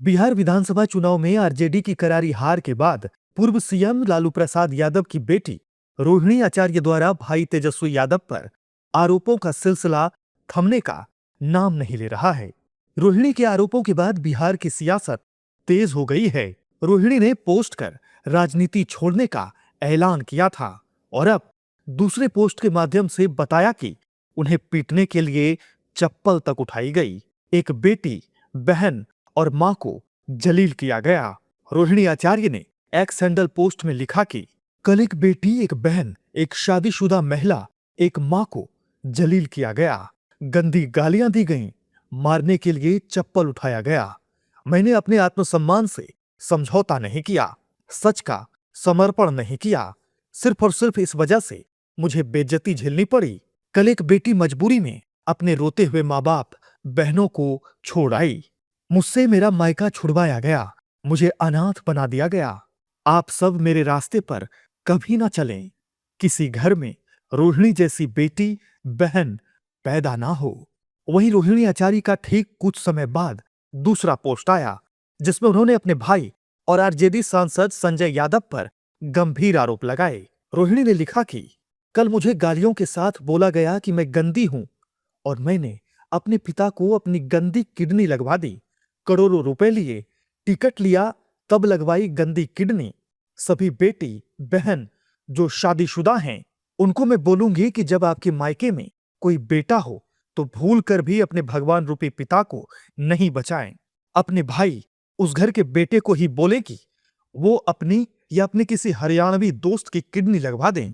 बिहार विधानसभा चुनाव में आरजेडी की करारी हार के बाद पूर्व सीएम लालू प्रसाद यादव की बेटी रोहिणी आचार्य द्वारा भाई तेजस्वी यादव पर आरोपों का सिलसिला थमने का नाम नहीं ले रहा है। रोहिणी के आरोपों के बाद बिहार की सियासत तेज हो गई है। रोहिणी ने पोस्ट कर राजनीति छोड़ने का ऐलान किया था और अब दूसरे पोस्ट के माध्यम से बताया कि उन्हें पीटने के लिए चप्पल तक उठाई गई। एक बेटी, बहन और मां को जलील किया गया। रोहिणी आचार्य ने एक्स हैंडल पोस्ट में लिखा कि कल एक बेटी, एक बहन, एक शादीशुदा महिला, एक मां को जलील किया गया, गंदी गालियां दी गईं, मारने के लिए चप्पल उठाया गया। मैंने अपने आत्मसम्मान से समझौता नहीं किया, सच का समर्पण नहीं किया। सिर्फ और सिर्फ इस वजह से मुझे बेइज्जती झेलनी पड़ी। कल एक बेटी मजबूरी में अपने रोते हुए माँ बाप, बहनों को छोड़ आई। मुझसे मेरा मायका छुड़वाया गया, मुझे अनाथ बना दिया गया। आप सब मेरे रास्ते पर कभी ना चलें। किसी घर में रोहिणी जैसी बेटी, बहन पैदा ना हो। वहीं रोहिणी आचार्य का ठीक कुछ समय बाद दूसरा पोस्ट आया, जिसमें उन्होंने अपने भाई और आरजेडी सांसद संजय यादव पर गंभीर आरोप लगाए। रोहिणी ने लिखा कि कल मुझे गालियों के साथ बोला गया कि मैं गंदी हूं और मैंने अपने पिता को अपनी गंदी किडनी लगवा दी। करोड़ों रुपए लिए, टिकट लिया, तब लगवाई गंदी किडनी। सभी बेटी, बहन जो शादीशुदा हैं, उनको मैं बोलूंगी कि जब आपके मायके में कोई बेटा हो तो भूल कर भी अपने भगवान रूपी पिता को नहीं बचाएं। अपने भाई उस घर के बेटे को ही बोले कि वो अपनी या अपने किसी हरियाणवी दोस्त की किडनी लगवा दें।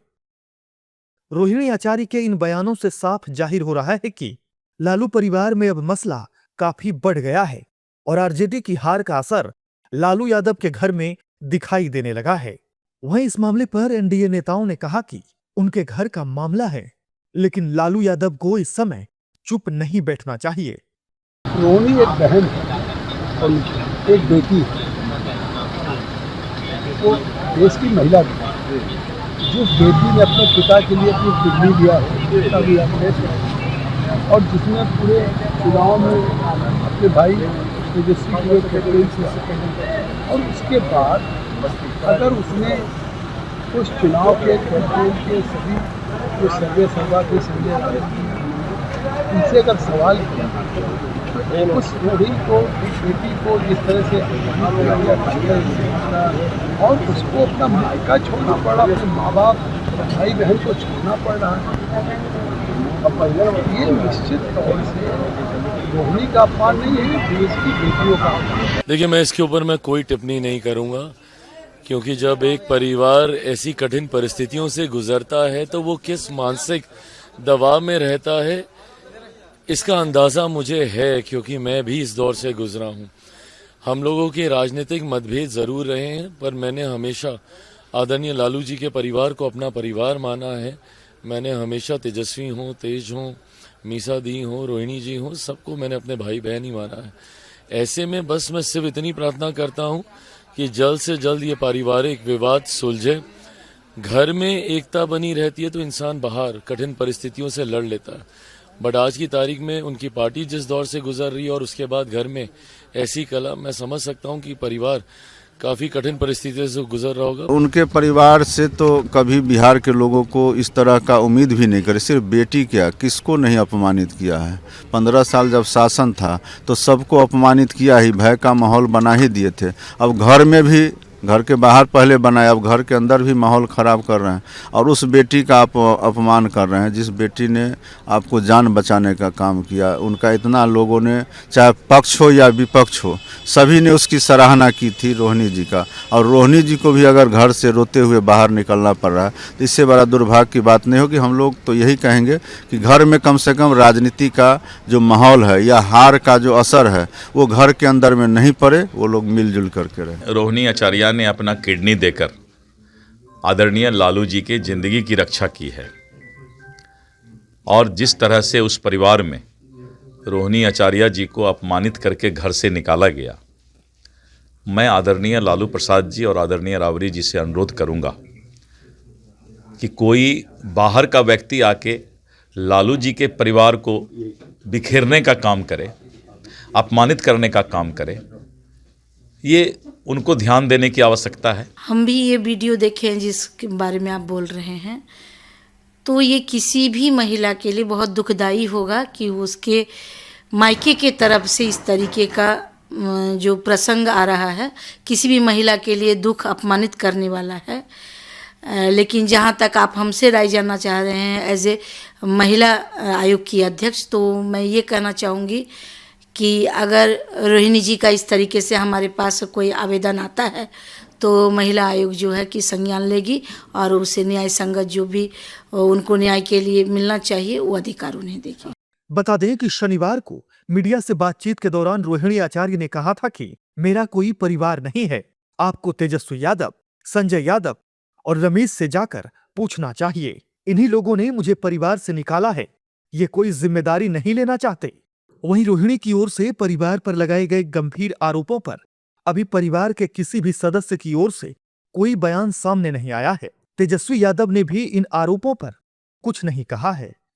रोहिणी आचार्य के इन बयानों से साफ जाहिर हो रहा है कि लालू परिवार में अब मसला काफी बढ़ गया है और आरजेडी की हार का असर लालू यादव के घर में दिखाई देने लगा है। वहीं इस मामले पर एनडीए नेताओं ने कहा कि उनके घर का मामला है, लेकिन लालू यादव को इस समय चुप नहीं बैठना चाहिए। रोहिणी एक बहन है और एक बेटी है। वो देश की महिला है। जिस बेटी ने अपने पिता के लिए अपनी किडनी दिया है, उसका भी अपने और जिसने पूरे चुनाव में अपने भाई तेजस्वी को कैप्टन किया और उसके बाद अगर उसने उस चुनाव के कैंपेन के सभी जो सर्वे सर्वा के संजय उनसे अगर सवाल किया तो उस रोहिणी को, बेटी को जिस तरह से और उसको अपना मायका छोड़ना पड़ा, अपने माँ बाप, भाई बहन को छोड़ना पड़ रहा है। ये निश्चित तौर से रोहिणी का अपमान नहीं है, देश की बेटियों का अपमान। देखिए, मैं इसके ऊपर मैं कोई टिप्पणी नहीं करूंगा, क्योंकि जब एक परिवार ऐसी कठिन परिस्थितियों से गुजरता है तो वो किस मानसिक दबाव में रहता है, इसका अंदाजा मुझे है, क्योंकि मैं भी इस दौर से गुजरा हूं। हम लोगों के राजनीतिक मतभेद जरूर रहे हैं, पर मैंने हमेशा आदरणीय लालू जी के परिवार को अपना परिवार माना है। मैंने हमेशा तेजस्वी हों, तेज हों, मीसा दी हों, रोहिणी जी हों, सबको मैंने अपने भाई बहन ही माना है। ऐसे में बस मैं सिर्फ इतनी प्रार्थना करता हूं कि जल्द से जल्द ये पारिवारिक विवाद सुलझे। घर में एकता बनी रहती है तो इंसान बाहर कठिन परिस्थितियों से लड़ लेता है, बट आज की तारीख में उनकी पार्टी जिस दौर से गुजर रही है और उसके बाद घर में ऐसी कला, मैं समझ सकता हूं कि परिवार काफी कठिन परिस्थितियों से गुजर रहा होगा। उनके परिवार से तो कभी बिहार के लोगों को इस तरह का उम्मीद भी नहीं करे। सिर्फ बेटी क्या, किसको नहीं अपमानित किया है। 15 साल जब शासन था तो सबको अपमानित किया ही, भय का माहौल बना ही दिए थे। अब घर में भी, घर के बाहर पहले बनाया, अब घर के अंदर भी माहौल ख़राब कर रहे हैं और उस बेटी का आप अपमान कर रहे हैं जिस बेटी ने आपको जान बचाने का काम किया। उनका इतना लोगों ने, चाहे पक्ष हो या विपक्ष हो, सभी ने उसकी सराहना की थी रोहिणी जी का। और रोहिणी जी को भी अगर घर से रोते हुए बाहर निकलना पड़ रहा है तो इससे बड़ा दुर्भाग्य की बात नहीं होगी। हम लोग तो यही कहेंगे कि घर में कम से कम राजनीति का जो माहौल है या हार का जो असर है वो घर के अंदर में नहीं पड़े, वो लोग मिलजुल करके रहे। रोहिणी आचार्य ने अपना किडनी देकर आदरणीय लालू जी के जिंदगी की रक्षा की है और जिस तरह से उस परिवार में रोहिणी आचार्य जी को अपमानित करके घर से निकाला गया, मैं आदरणीय लालू प्रसाद जी और आदरणीय राबड़ी जी से अनुरोध करूंगा कि कोई बाहर का व्यक्ति आके लालू जी के परिवार को बिखेरने का काम करे, अपमानित करने का काम करे, ये उनको ध्यान देने की आवश्यकता है। हम भी ये वीडियो देखे हैं जिसके बारे में आप बोल रहे हैं, तो ये किसी भी महिला के लिए बहुत दुखदाई होगा कि उसके मायके के तरफ से इस तरीके का जो प्रसंग आ रहा है, किसी भी महिला के लिए दुख अपमानित करने वाला है। लेकिन जहाँ तक आप हमसे राय जानना चाह रहे हैं एज ए महिला आयोग की अध्यक्ष, तो मैं ये कहना चाहूँगी कि अगर रोहिणी जी का इस तरीके से हमारे पास कोई आवेदन आता है तो महिला आयोग जो है कि संज्ञान लेगी और उसे न्याय संगत जो भी उनको न्याय के लिए मिलना चाहिए वो अधिकार उन्हें देगी। बता दें कि शनिवार को मीडिया से बातचीत के दौरान रोहिणी आचार्य ने कहा था कि मेरा कोई परिवार नहीं है, आपको तेजस्वी यादव, संजय यादव और रमेश से जाकर पूछना चाहिए। इन्हीं लोगों ने मुझे परिवार से निकाला है, ये कोई जिम्मेदारी नहीं लेना चाहते। वहीं रोहिणी की ओर से परिवार पर लगाए गए गंभीर आरोपों पर अभी परिवार के किसी भी सदस्य की ओर से कोई बयान सामने नहीं आया है। तेजस्वी यादव ने भी इन आरोपों पर कुछ नहीं कहा है।